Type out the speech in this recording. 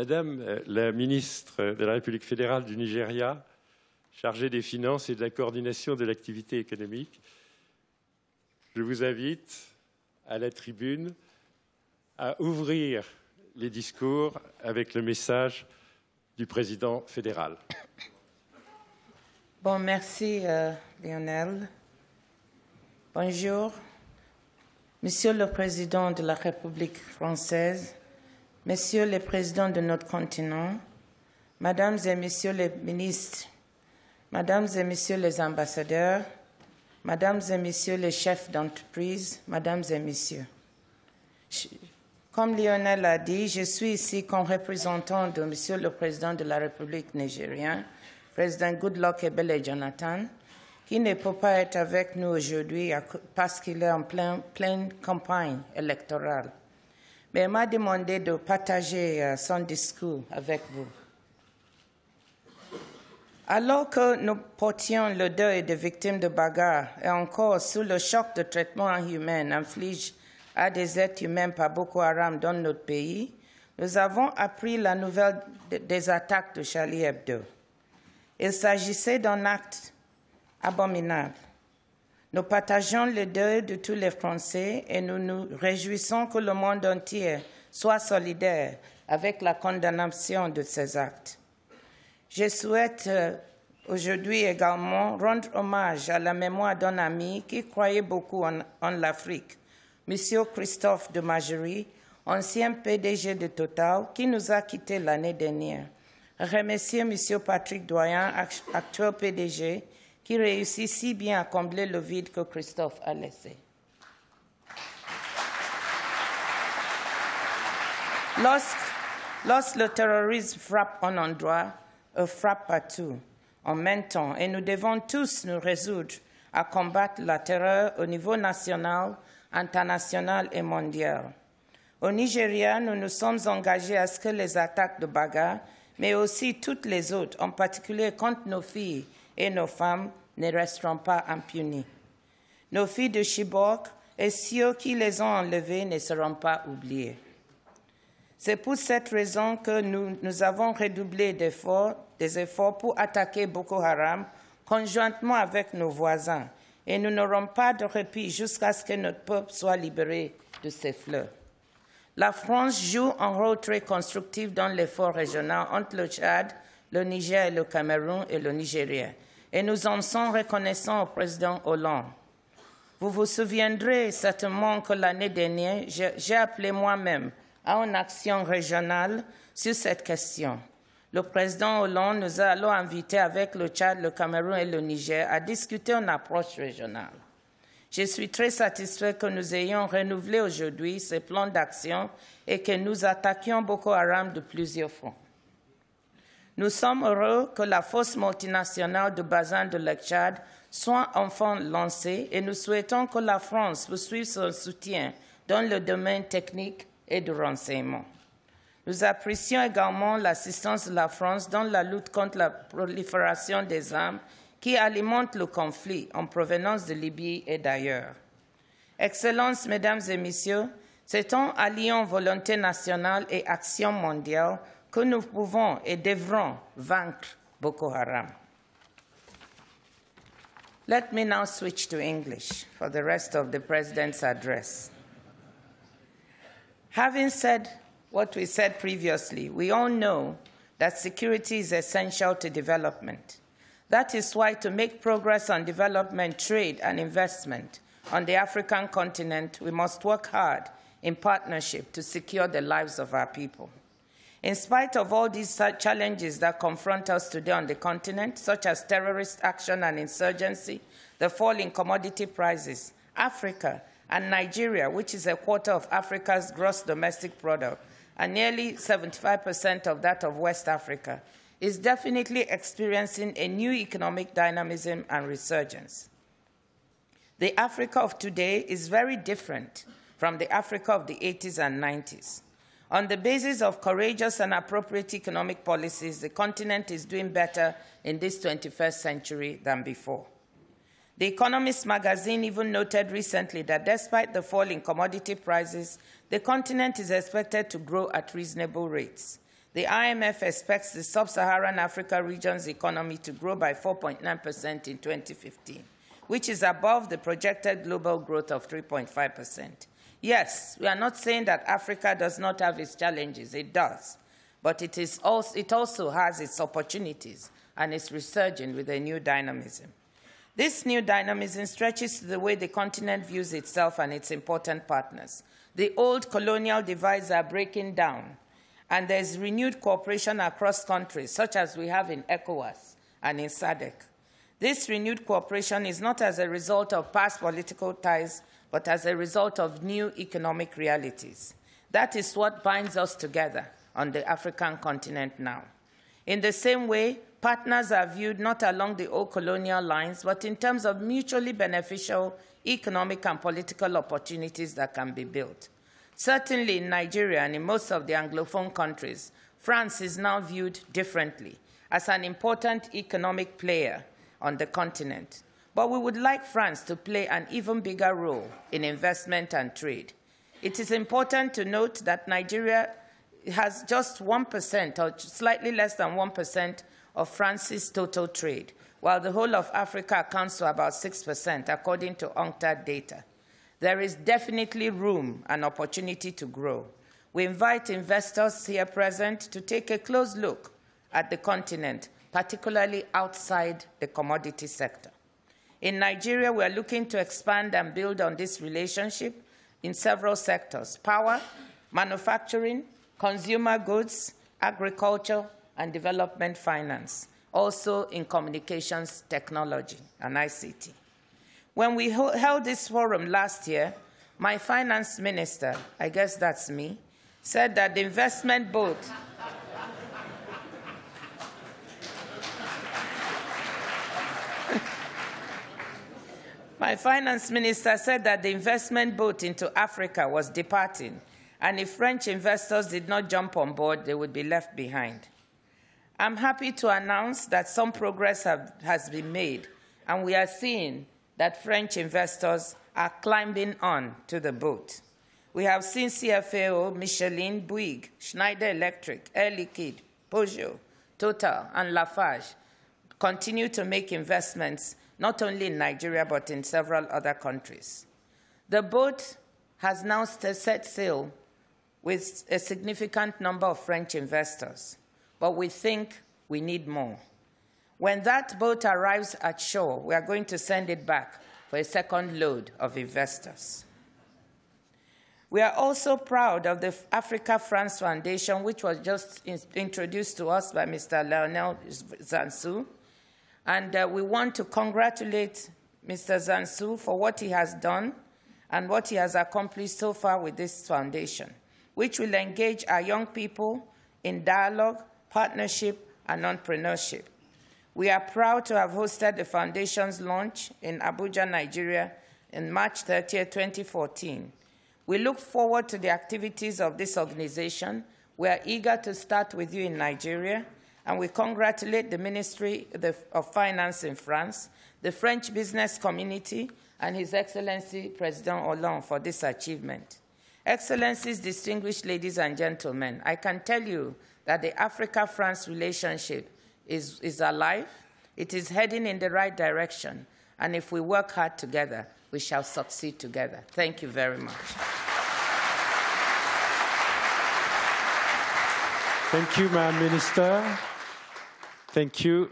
Madame la ministre de la République fédérale du Nigeria, chargée des finances et de la coordination de l'activité économique, je vous invite à la tribune à ouvrir les discours avec le message du président fédéral. Bon, merci Lionel. Bonjour, Monsieur le Président de la République française, Messieurs les présidents de notre continent, Mesdames et Messieurs les ministres, Mesdames et Messieurs les ambassadeurs, Mesdames et Messieurs les chefs d'entreprise, Mesdames et Messieurs. Comme Lionel a dit, je suis ici comme représentant de Monsieur le Président de la République nigérienne, Président Goodluck Ebele Jonathan, qui ne peut pas être avec nous aujourd'hui parce qu'il est en pleine campagne électorale. Mais il m'a demandé de partager son discours avec vous. Alors que nous portions le deuil des victimes de bagarres et encore sous le choc de traitement inhumain infligé à des êtres humains par Boko Haram dans notre pays, nous avons appris la nouvelle des attaques de Charlie Hebdo. Il s'agissait d'un acte abominable. Nous partageons le deuil de tous les Français et nous nous réjouissons que le monde entier soit solidaire avec la condamnation de ces actes. Je souhaite aujourd'hui également rendre hommage à la mémoire d'un ami qui croyait beaucoup en l'Afrique, M. Christophe de Majerie, ancien PDG de Total, qui nous a quittés l'année dernière. Remercier M. Patrick Doyen, actuel PDG, qui réussit si bien à combler le vide que Christophe a laissé. Lorsque le terrorisme frappe un endroit, il frappe partout en même temps, et nous devons tous nous résoudre à combattre la terreur au niveau national, international et mondial. Au Nigeria, nous nous sommes engagés à ce que les attaques de bagarre, mais aussi toutes les autres, en particulier contre nos filles et nos femmes, ne resteront pas impunies. Nos filles de Chibok et ceux qui les ont enlevées ne seront pas oubliés. C'est pour cette raison que nous avons redoublé des efforts pour attaquer Boko Haram conjointement avec nos voisins, et nous n'aurons pas de répit jusqu'à ce que notre peuple soit libéré de ces fléaux. La France joue un rôle très constructif dans l'effort régional entre le Tchad, le Niger, le Cameroun et le Nigeria, et nous en sommes reconnaissants au président Hollande. Vous vous souviendrez certainement que l'année dernière, j'ai appelé moi-même à une action régionale sur cette question. Le président Hollande nous a alors invités avec le Tchad, le Cameroun et le Niger à discuter une approche régionale. Je suis très satisfait que nous ayons renouvelé aujourd'hui ces plans d'action et que nous attaquions Boko Haram de plusieurs fronts. Nous sommes heureux que la force multinationale du bassin de Lac Tchad soit enfin lancée et nous souhaitons que la France poursuive son soutien dans le domaine technique et du renseignement. Nous apprécions également l'assistance de la France dans la lutte contre la prolifération des armes qui alimentent le conflit en provenance de Libye et d'ailleurs. Excellences, Mesdames et Messieurs, c'est en alliant volonté nationale et action mondiale que nous pouvons et devrons vaincre Boko Haram. Let me now switch to English for the rest of the President's address. Having said what we said previously, we all know that security is essential to development. That is why to make progress on development, trade, and investment on the African continent, we must work hard in partnership to secure the lives of our people. In spite of all these challenges that confront us today on the continent, such as terrorist action and insurgency, the fall in commodity prices, Africa and Nigeria, which is a quarter of Africa's gross domestic product, and nearly 75% of that of West Africa, is definitely experiencing a new economic dynamism and resurgence. The Africa of today is very different from the Africa of the 80s and 90s. On the basis of courageous and appropriate economic policies, the continent is doing better in this 21st century than before. The Economist magazine even noted recently that despite the fall in commodity prices, the continent is expected to grow at reasonable rates. The IMF expects the sub-Saharan Africa region's economy to grow by 4.9% in 2015, which is above the projected global growth of 3.5%. Yes, we are not saying that Africa does not have its challenges. It does. But it also has its opportunities and is resurging with a new dynamism. This new dynamism stretches to the way the continent views itself and its important partners. The old colonial divides are breaking down, and there's renewed cooperation across countries, such as we have in ECOWAS and in SADC. This renewed cooperation is not as a result of past political ties, but as a result of new economic realities. That is what binds us together on the African continent now. In the same way, partners are viewed not along the old colonial lines, but in terms of mutually beneficial economic and political opportunities that can be built. Certainly in Nigeria and in most of the Anglophone countries, France is now viewed differently as an important economic player on the continent. But we would like France to play an even bigger role in investment and trade. It is important to note that Nigeria has just 1% or slightly less than 1% of France's total trade, while the whole of Africa accounts for about 6%, according to UNCTAD data. There is definitely room and opportunity to grow. We invite investors here present to take a close look at the continent, particularly outside the commodity sector. In Nigeria, we are looking to expand and build on this relationship in several sectors: power, manufacturing, consumer goods, agriculture, and development finance, also in communications technology and ICT. When we held this forum last year, my finance minister, I guess that's me, said that the investment boat My finance minister said that the investment boat into Africa was departing, and if French investors did not jump on board, they would be left behind. I'm happy to announce that some progress has been made, and we are seeing that French investors are climbing on to the boat. We have seen CFAO, Michelin, Bouygues, Schneider Electric, Air Liquide, Peugeot, Total, and Lafarge continue to make investments not only in Nigeria, but in several other countries. The boat has now set sail with a significant number of French investors, but we think we need more. When that boat arrives at shore, we are going to send it back for a second load of investors. We are also proud of the Africa-France Foundation, which was just introduced to us by Mr. Lionel Zinsou. And we want to congratulate Mr. Zinsou for what he has done and what he has accomplished so far with this foundation, which will engage our young people in dialogue, partnership, and entrepreneurship. We are proud to have hosted the foundation's launch in Abuja, Nigeria, on March 30, 2014. We look forward to the activities of this organization. We are eager to start with you in Nigeria, and we congratulate the Ministry of Finance in France, the French business community, and His Excellency President Hollande for this achievement. Excellencies, distinguished ladies and gentlemen, I can tell you that the Africa-France relationship is alive, it is heading in the right direction, and if we work hard together, we shall succeed together. Thank you very much. Thank you, Madam Minister. Thank you.